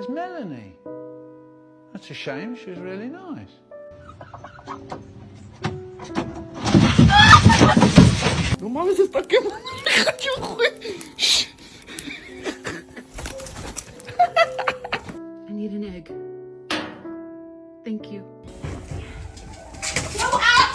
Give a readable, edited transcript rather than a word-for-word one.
There's Melanie. That's a shame, she was really nice. No mames, se está quemando el gallo, güey. I need an egg. Thank you. ¡Ah!